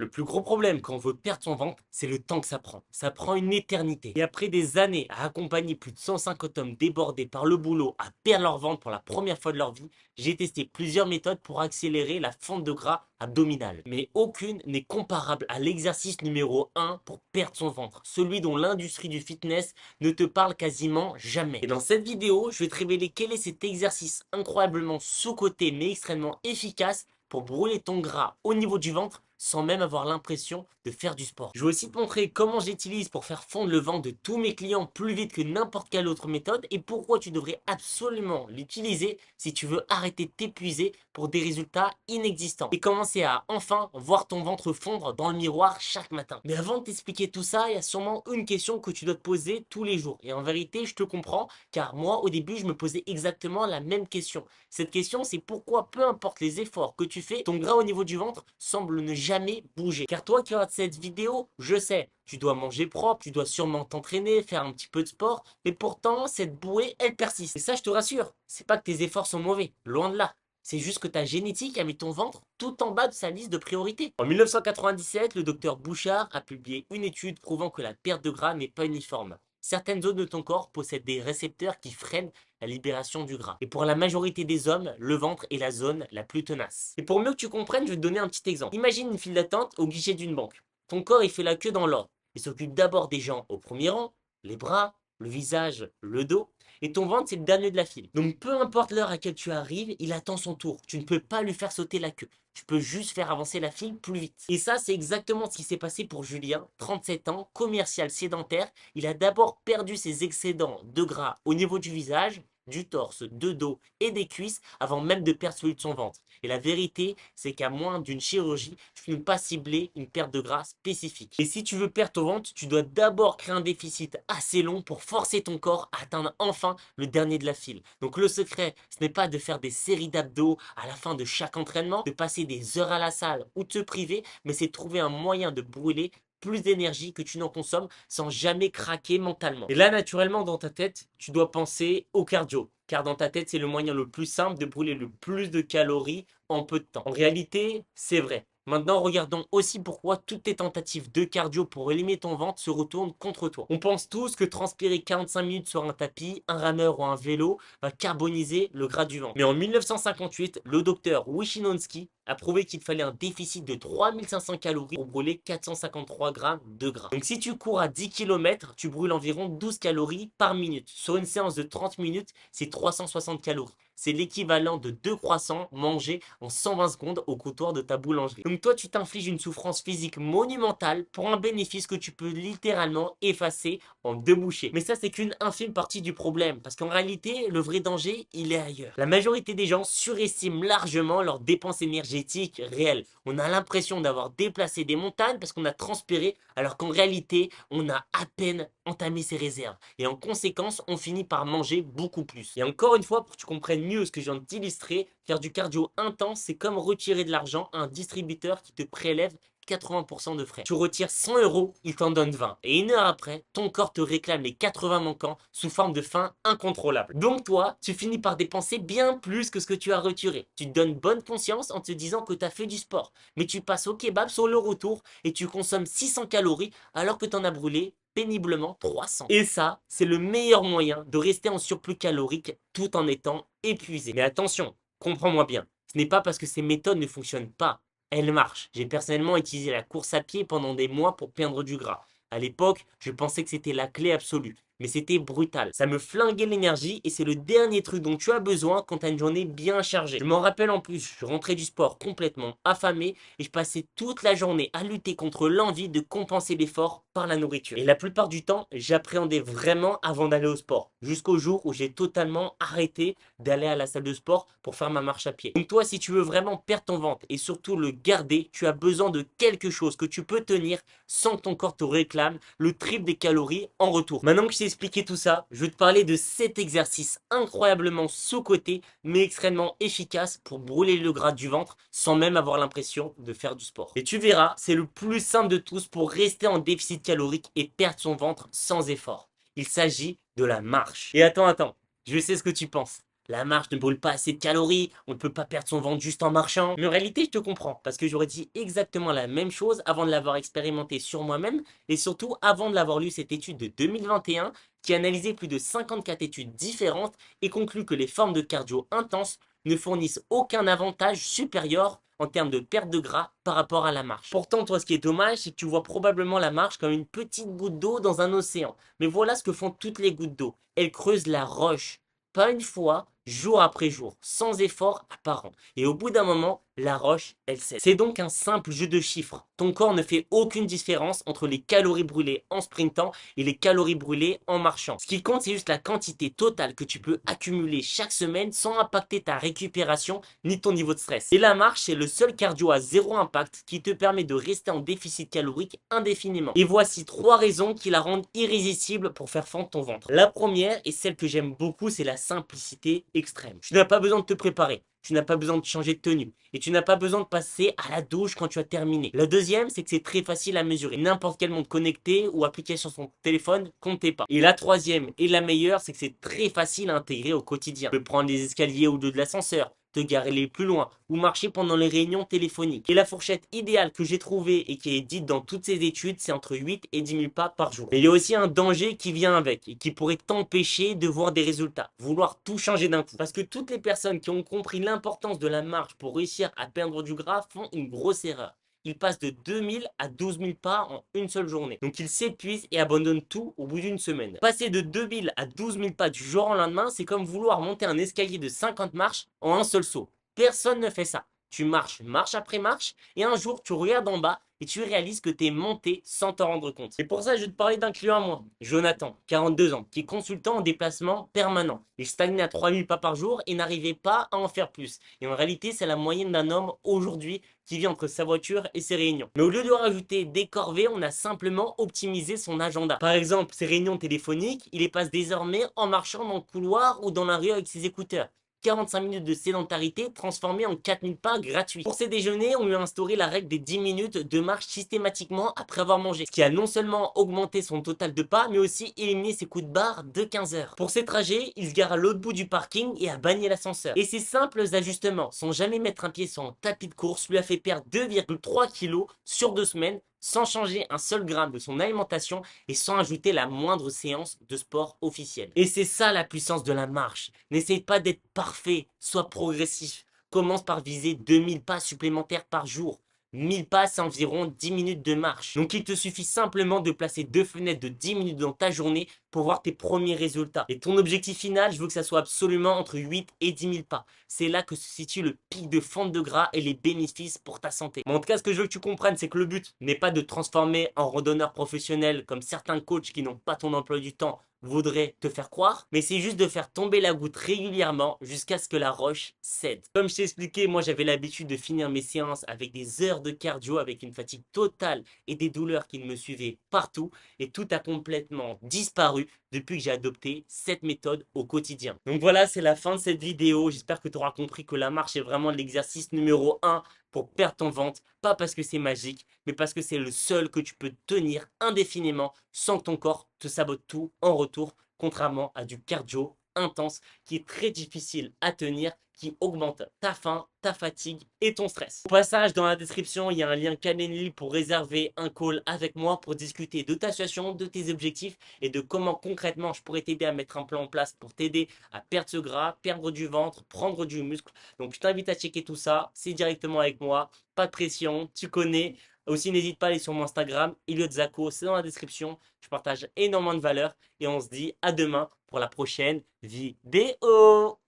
Le plus gros problème quand on veut perdre son ventre, c'est le temps que ça prend. Ça prend une éternité. Et après des années à accompagner plus de 150 hommes débordés par le boulot à perdre leur ventre pour la première fois de leur vie, j'ai testé plusieurs méthodes pour accélérer la fonte de gras abdominale. Mais aucune n'est comparable à l'exercice numéro 1 pour perdre son ventre, celui dont l'industrie du fitness ne te parle quasiment jamais. Et dans cette vidéo, je vais te révéler quel est cet exercice incroyablement sous-coté mais extrêmement efficace pour brûler ton gras au niveau du ventre sans même avoir l'impression de faire du sport. Je vais aussi te montrer comment j'utilise pour faire fondre le ventre de tous mes clients plus vite que n'importe quelle autre méthode et pourquoi tu devrais absolument l'utiliser si tu veux arrêter de t'épuiser pour des résultats inexistants et commencer à enfin voir ton ventre fondre dans le miroir chaque matin. Mais avant de t'expliquer tout ça, il y a sûrement une question que tu dois te poser tous les jours. Et en vérité, je te comprends car moi au début, je me posais exactement la même question. Cette question, c'est pourquoi peu importe les efforts que tu fais, ton gras au niveau du ventre semble ne jamais bouger. Car toi qui regardes cette vidéo, je sais, tu dois manger propre, tu dois sûrement t'entraîner, faire un petit peu de sport, mais pourtant, cette bouée, elle persiste. Et ça, je te rassure, c'est pas que tes efforts sont mauvais, loin de là. C'est juste que ta génétique a mis ton ventre tout en bas de sa liste de priorités. En 1997, le docteur Bouchard a publié une étude prouvant que la perte de gras n'est pas uniforme. Certaines zones de ton corps possèdent des récepteurs qui freinent la libération du gras. Et pour la majorité des hommes, le ventre est la zone la plus tenace. Et pour mieux que tu comprennes, je vais te donner un petit exemple. Imagine une file d'attente au guichet d'une banque. Ton corps, il fait la queue dans l'ordre. Il s'occupe d'abord des gens au premier rang, les bras, le visage, le dos. Et ton ventre, c'est le dernier de la file. Donc peu importe l'heure à laquelle tu arrives, il attend son tour. Tu ne peux pas lui faire sauter la queue. Tu peux juste faire avancer la file plus vite. Et ça, c'est exactement ce qui s'est passé pour Julien, 37 ans, commercial sédentaire. Il a d'abord perdu ses excédents de gras au niveau du visage, du torse, de dos et des cuisses avant même de perdre celui de son ventre. Et la vérité, c'est qu'à moins d'une chirurgie, tu ne peux pas cibler une perte de gras spécifique. Et si tu veux perdre ton ventre, tu dois d'abord créer un déficit assez long pour forcer ton corps à atteindre enfin le dernier de la file. Donc le secret, ce n'est pas de faire des séries d'abdos à la fin de chaque entraînement, de passer des heures à la salle ou de te priver, mais c'est de trouver un moyen de brûler plus d'énergie que tu n'en consommes sans jamais craquer mentalement. Et là, naturellement, dans ta tête, tu dois penser au cardio. Car dans ta tête, c'est le moyen le plus simple de brûler le plus de calories en peu de temps. En réalité, c'est vrai. Maintenant, regardons aussi pourquoi toutes tes tentatives de cardio pour éliminer ton ventre se retournent contre toi. On pense tous que transpirer 45 minutes sur un tapis, un rameur ou un vélo va carboniser le gras du ventre. Mais en 1958, le docteur Wyszynski a prouvé qu'il fallait un déficit de 3500 calories pour brûler 453 grammes de gras. Donc si tu cours à 10 km, tu brûles environ 12 calories par minute. Sur une séance de 30 minutes, c'est 360 calories. C'est l'équivalent de 2 croissants mangés en 120 secondes au comptoir de ta boulangerie. Donc toi, tu t'infliges une souffrance physique monumentale pour un bénéfice que tu peux littéralement effacer en 2 bouchées. Mais ça, c'est qu'une infime partie du problème, parce qu'en réalité, le vrai danger, il est ailleurs. La majorité des gens surestiment largement leurs dépenses énergétiques réelles. On a l'impression d'avoir déplacé des montagnes parce qu'on a transpiré, alors qu'en réalité, on a à peine entamé ses réserves. Et en conséquence, on finit par manger beaucoup plus. Et encore une fois, pour que tu comprennes mieux ce que je viens de t'illustrer, faire du cardio intense, c'est comme retirer de l'argent à un distributeur qui te prélève 80% de frais. Tu retires 100 euros, il t'en donne 20. Et une heure après, ton corps te réclame les 80 manquants sous forme de faim incontrôlable. Donc toi, tu finis par dépenser bien plus que ce que tu as retiré. Tu te donnes bonne conscience en te disant que tu as fait du sport. Mais tu passes au kebab sur le retour et tu consommes 600 calories alors que tu en as brûlé péniblement 300. Et ça, c'est le meilleur moyen de rester en surplus calorique tout en étant épuisé. Mais attention, comprends-moi bien, ce n'est pas parce que ces méthodes ne fonctionnent pas. Elles marchent. J'ai personnellement utilisé la course à pied pendant des mois pour perdre du gras. À l'époque, je pensais que c'était la clé absolue. Mais c'était brutal. Ça me flinguait l'énergie et c'est le dernier truc dont tu as besoin quand tu as une journée bien chargée. Je m'en rappelle en plus, je rentrais du sport complètement affamé et je passais toute la journée à lutter contre l'envie de compenser l'effort par la nourriture. Et la plupart du temps, j'appréhendais vraiment avant d'aller au sport. Jusqu'au jour où j'ai totalement arrêté d'aller à la salle de sport pour faire ma marche à pied. Donc toi, si tu veux vraiment perdre ton ventre et surtout le garder, tu as besoin de quelque chose que tu peux tenir sans que ton corps te réclame le triple des calories en retour. Maintenant que je t'ai expliqué tout ça, je vais te parler de cet exercice incroyablement sous-coté mais extrêmement efficace pour brûler le gras du ventre sans même avoir l'impression de faire du sport. Et tu verras, c'est le plus simple de tous pour rester en déficit calorique et perdre son ventre sans effort. Il s'agit de la marche. Et attends, je sais ce que tu penses. La marche ne brûle pas assez de calories, on ne peut pas perdre son ventre juste en marchant. Mais en réalité, je te comprends, parce que j'aurais dit exactement la même chose avant de l'avoir expérimenté sur moi-même, et surtout avant de l'avoir lu cette étude de 2021 qui analysait plus de 54 études différentes et conclut que les formes de cardio intenses ne fournissent aucun avantage supérieur en termes de perte de gras par rapport à la marche. Pourtant, toi, ce qui est dommage, c'est que tu vois probablement la marche comme une petite goutte d'eau dans un océan. Mais voilà ce que font toutes les gouttes d'eau. Elles creusent la roche, pas une fois, jour après jour, sans effort apparent. Et au bout d'un moment, la roche, elle cède. C'est donc un simple jeu de chiffres. Ton corps ne fait aucune différence entre les calories brûlées en sprintant et les calories brûlées en marchant. Ce qui compte, c'est juste la quantité totale que tu peux accumuler chaque semaine sans impacter ta récupération ni ton niveau de stress. Et la marche, c'est le seul cardio à zéro impact qui te permet de rester en déficit calorique indéfiniment. Et voici 3 raisons qui la rendent irrésistible pour faire fondre ton ventre. La première, et celle que j'aime beaucoup, c'est la simplicité extrême. Tu n'as pas besoin de te préparer. Tu n'as pas besoin de changer de tenue. Et tu n'as pas besoin de passer à la douche quand tu as terminé. La deuxième, c'est que c'est très facile à mesurer. N'importe quel montre connecté ou application sur ton téléphone, comptez pas. Et la troisième et la meilleure, c'est que c'est très facile à intégrer au quotidien. Tu peux prendre les escaliers ou de l'ascenseur, te garer les plus loin ou marcher pendant les réunions téléphoniques. Et la fourchette idéale que j'ai trouvée et qui est dite dans toutes ces études, c'est entre 8 et 10 000 pas par jour. Mais il y a aussi un danger qui vient avec et qui pourrait t'empêcher de voir des résultats, vouloir tout changer d'un coup. Parce que toutes les personnes qui ont compris l'importance de la marche pour réussir à perdre du gras font une grosse erreur. Ils passent de 2000 à 12 000 pas en une seule journée. Donc ils s'épuisent et abandonnent tout au bout d'une semaine. Passer de 2000 à 12 000 pas du jour au lendemain, c'est comme vouloir monter un escalier de 50 marches en un seul saut. Personne ne fait ça. Tu marches marche après marche et un jour tu regardes en bas et tu réalises que tu es monté sans t'en rendre compte. Et pour ça, je vais te parler d'un client à moi, Jonathan, 42 ans, qui est consultant en déplacement permanent. Il stagnait à 3000 pas par jour et n'arrivait pas à en faire plus. Et en réalité, c'est la moyenne d'un homme aujourd'hui qui vit entre sa voiture et ses réunions. Mais au lieu de rajouter des corvées, on a simplement optimisé son agenda. Par exemple, ses réunions téléphoniques, il les passe désormais en marchant dans le couloir ou dans la rue avec ses écouteurs. 45 minutes de sédentarité transformées en 4000 pas gratuits. Pour ses déjeuners, on lui a instauré la règle des 10 minutes de marche systématiquement après avoir mangé, ce qui a non seulement augmenté son total de pas, mais aussi éliminé ses coups de barre de 15 heures. Pour ses trajets, il se gare à l'autre bout du parking et a banni l'ascenseur. Et ces simples ajustements, sans jamais mettre un pied sur un tapis de course, lui a fait perdre 2,3 kg sur 2 semaines, sans changer un seul gramme de son alimentation et sans ajouter la moindre séance de sport officielle. Et c'est ça la puissance de la marche. N'essaye pas d'être parfait, sois progressif. Commence par viser 2000 pas supplémentaires par jour. 1000 pas, c'est environ 10 minutes de marche. Donc il te suffit simplement de placer 2 fenêtres de 10 minutes dans ta journée pour voir tes premiers résultats. Et ton objectif final, je veux que ça soit absolument entre 8 et 10 000 pas. C'est là que se situe le pic de fonte de gras et les bénéfices pour ta santé. Mais en tout cas, ce que je veux que tu comprennes, c'est que le but n'est pas de te transformer en randonneur professionnel comme certains coachs qui n'ont pas ton emploi du temps voudraient te faire croire, mais c'est juste de faire tomber la goutte régulièrement jusqu'à ce que la roche cède. Comme je t'ai expliqué, moi j'avais l'habitude de finir mes séances avec des heures de cardio, avec une fatigue totale et des douleurs qui me suivaient partout, et tout a complètement disparu depuis que j'ai adopté cette méthode au quotidien. Donc voilà, c'est la fin de cette vidéo. J'espère que tu auras compris que la marche est vraiment l'exercice numéro 1 pour perdre ton ventre, pas parce que c'est magique, mais parce que c'est le seul que tu peux tenir indéfiniment sans que ton corps te sabote tout en retour, contrairement à du cardio intense qui est très difficile à tenir, qui augmente ta faim, ta fatigue et ton stress. Au passage, dans la description, il y a un lien Calendly pour réserver un call avec moi pour discuter de ta situation, de tes objectifs et de comment concrètement je pourrais t'aider à mettre un plan en place pour t'aider à perdre ce gras, perdre du ventre, prendre du muscle. Donc je t'invite à checker tout ça, c'est directement avec moi, pas de pression, tu connais. Aussi, n'hésite pas à aller sur mon Instagram, Elliot Zako, c'est dans la description. Je partage énormément de valeur et on se dit à demain pour la prochaine vidéo.